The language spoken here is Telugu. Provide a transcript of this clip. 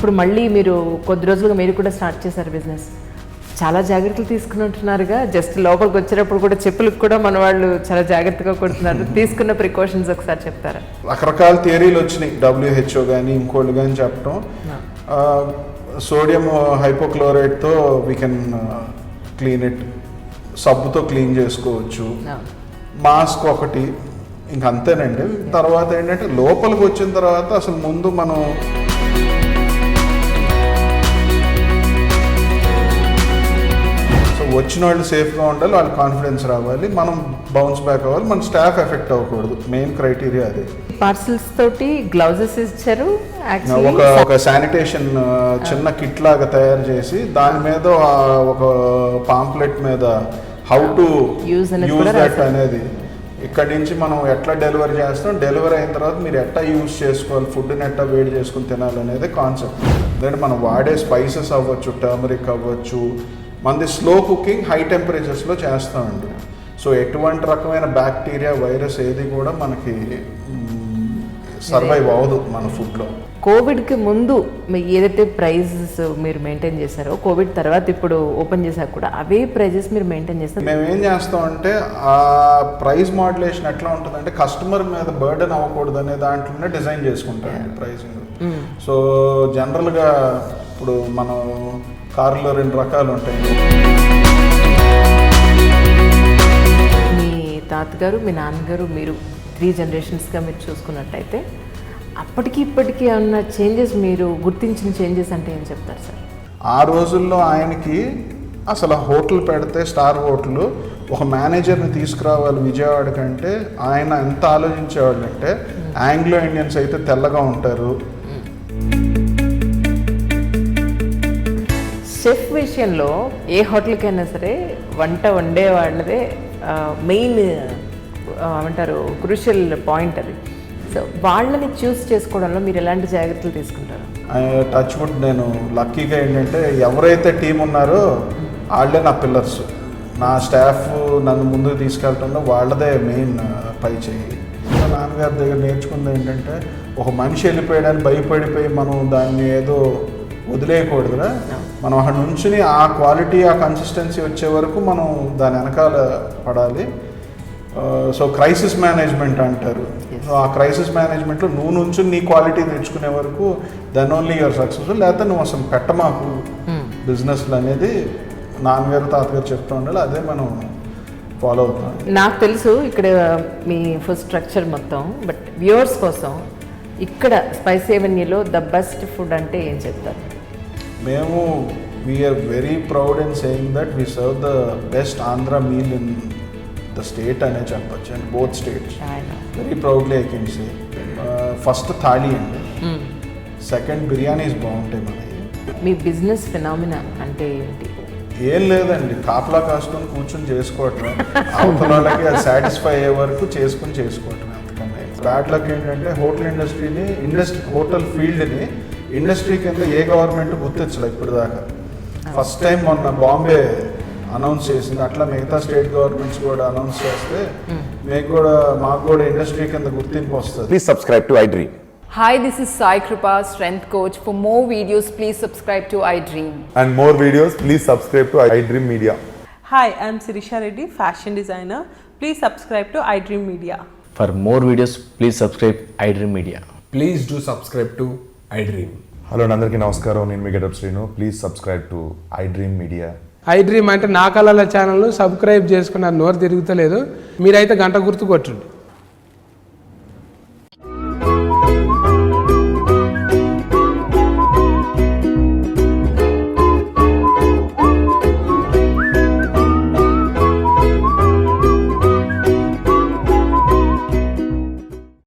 ఇప్పుడు మళ్ళీ మీరు కొద్ది రోజులుగా మీరు కూడా స్టార్ట్ చేశారు బిజినెస్. చాలా జాగ్రత్తలు తీసుకుని ఉంటున్నారుగా. జస్ట్ లోపలికి వచ్చేటప్పుడు కూడా చెప్పులకు కూడా మన వాళ్ళు చాలా జాగ్రత్తగా కొడుతున్నారు. తీసుకున్న ప్రికాషన్స్ ఒకసారి చెప్తారా? రకరకాల థియరీలు వచ్చినాయి, WHO కానీ ఇంకోళ్ళు కానీ చెప్పడం. సోడియం హైపోక్లోరైడ్తో వీ కెన్ క్లీన్ ఇట్, సబ్బుతో క్లీన్ చేసుకోవచ్చు, మాస్క్ ఒకటి, ఇంక అంతేనండి. తర్వాత ఏంటంటే లోపలికి వచ్చిన తర్వాత అసలు ముందు మనం వచ్చిన వాళ్ళు సేఫ్గా ఉండాలి, వాళ్ళ కాన్ఫిడెన్స్ రావాలి, మనం బౌన్స్ బ్యాక్ అవ్వాలి, మన స్టాఫ్ ఎఫెక్ట్ అవ్వకూడదు. మెయిన్ క్రైటీరియా అదే. పార్సల్స్ తోటి గ్లౌజెస్ ఇచ్చారు, ఒక శానిటేషన్ చిన్న కిట్ లాగా తయారు చేసి దాని మీద ఒక పాంప్లెట్ మీద హౌ టు యూజ్ దట్ అనేది, ఇక్కడి నుంచి మనం ఎట్లా డెలివరీ చేస్తాం, డెలివరీ అయిన తర్వాత మీరు ఎట్లా యూజ్ చేసుకోవాలి, ఫుడ్ని ఎట్లా వేడి చేసుకుని తినాలనేది కాన్సెప్ట్. ఎందుకంటే మనం వాడే స్పైసెస్ అవ్వచ్చు, టర్మరిక్ అవ్వచ్చు, మనది స్లో కుకింగ్ హై టెంపరేచర్స్లో చేస్తామండి. సో ఎటువంటి రకమైన బ్యాక్టీరియా వైరస్ ఏది కూడా మనకి సర్వైవ్ అవ్వదు మన ఫుడ్లో. కోవిడ్కి ముందు ఏదైతే ప్రైజెస్ మీరు మెయింటైన్ చేశారో, కోవిడ్ తర్వాత ఇప్పుడు ఓపెన్ చేశాక కూడా అవే ప్రైజెస్ మీరు మెయింటైన్ చేస్తారు. మేము ఏం చేస్తామంటే ఆ ప్రైస్ మాడ్యులేషన్ ఎట్లా ఉంటుందంటే కస్టమర్ మీద బర్డెన్ అవ్వకూడదు అనే దాంట్లోనే డిజైన్ చేసుకుంటామండి ప్రైసింగ్. సో జనరల్గా ఇప్పుడు మనం కార్లో 2 రకాలు ఉంటాయి. మీ తాతగారు, మీ నాన్నగారు, మీరు 3 జనరేషన్స్గా మీరు చూసుకున్నట్టయితే అప్పటికి ఇప్పటికీ ఉన్న చేంజెస్, మీరు గుర్తించిన చేంజెస్ అంటే ఏం చెప్తారు సార్? ఆ రోజుల్లో ఆయనకి అసలు హోటల్ పెడితే స్టార్ హోటల్ ఒక మేనేజర్ని తీసుకురావాలి విజయవాడ కంటే ఆయన ఎంత ఆలోచించేవాళ్ళు అంటే ఆంగ్లో ఇండియన్స్ అయితే తెల్లగా ఉంటారు. షెఫ్ విషయంలో ఏ హోటల్కైనా సరే వంట వండే వాళ్ళదే మెయిన్ ఏమంటారు క్రూషియల్ పాయింట్ అది. సో వాళ్ళని చూస్ చేసుకోవడంలో మీరు ఎలాంటి జాగ్రత్తలు తీసుకుంటారు? టచ్ వుడ్, నేను లక్కీగా ఏంటంటే ఎవరైతే టీం ఉన్నారో వాళ్ళే నా పిల్లర్స్. నా స్టాఫ్ నన్ను ముందుకు తీసుకెళ్తుందో వాళ్ళదే మెయిన్ పై చేయి. మా నాన్నగారి దగ్గర నేర్చుకుంది ఏంటంటే ఒక మనిషి వెళ్ళిపోయడానికి భయపడిపోయి మనం దాన్ని ఏదో వదిలేయకూడదురా, మనం అక్కడ నుంచుని ఆ క్వాలిటీ ఆ కన్సిస్టెన్సీ వచ్చే వరకు మనం దాని వెనకాల పడాలి. సో క్రైసిస్ మేనేజ్మెంట్ అంటారు. సో ఆ క్రైసిస్ మేనేజ్మెంట్లో నువ్వు నుంచి నీ క్వాలిటీ తెచ్చుకునే వరకు దెన్ ఓన్లీ యువర్ సక్సెస్ఫుల్, లేకపోతే నువ్వు అసలు పెట్టమాకు బిజినెస్లు అనేది నాన్నగారు తాతగారు చెప్తూ ఉండాలి. అదే మనం ఫాలో అవుతాం. నాకు తెలుసు ఇక్కడ మీ ఫుడ్ స్ట్రక్చర్ మొత్తం, బట్ వ్యూవర్స్ కోసం ఇక్కడ స్పైసీ అవెన్యూలో ద బెస్ట్ ఫుడ్ అంటే ఏం చెప్తారు? మేము we are very proud in saying that we serve the best Andhra meal in the state అనే చెప్పచ్చు, and both states. Very proudly I can say. First thali అండి, సెకండ్ బిర్యానీస్ బాగుంటాయి మనకి. మీ బిజినెస్ ఫినామినా అంటే ఏంటి? ఏం లేదండి, కాపలా కాసుకొని కూర్చొని చేసుకోవటం, అవతల వాళ్ళకి అది సాటిస్ఫై అయ్యే వరకు చేసుకోవటం. అంతకన్నా బ్యాడ్ లక్ ఏంటంటే హోటల్ ఇండస్ట్రీని, హోటల్ ఫీల్డ్ని ఇండస్ట్రీ కింద ఏ గవర్నమెంట్ గుర్తించలే ఇప్పుడు దాకా. ఫస్ట్ టైం మొన్న బాంబే అనౌన్స్ చేసింది, అట్లా మిగతా స్టేట్ గవర్నమెంట్స్ కూడా అనౌన్స్ చేస్తే మాకు కూడా ఇండస్ట్రీ కింద గుర్తింపు వస్తుంది. Please subscribe to iDream. Hi, this is Sai Kripa, Strength Coach. For more videos, please subscribe to iDream. And more videos, please subscribe to iDream Media. Hi, I'm Sirisha Reddy, fashion designer. Please subscribe to iDream Media. For more videos, please subscribe iDream Media. Please do subscribe to iDream. Hello అందరికీ నమస్కారం, నేను మీ Getup Srinu. Please subscribe to iDream Media. iDream అంటే నా కళల ఛానల్ను సబ్స్క్రైబ్ చేసుకున్న నోరు తిరుగుతలేదు, మీరైతే గంట గుర్తు కొట్టండి.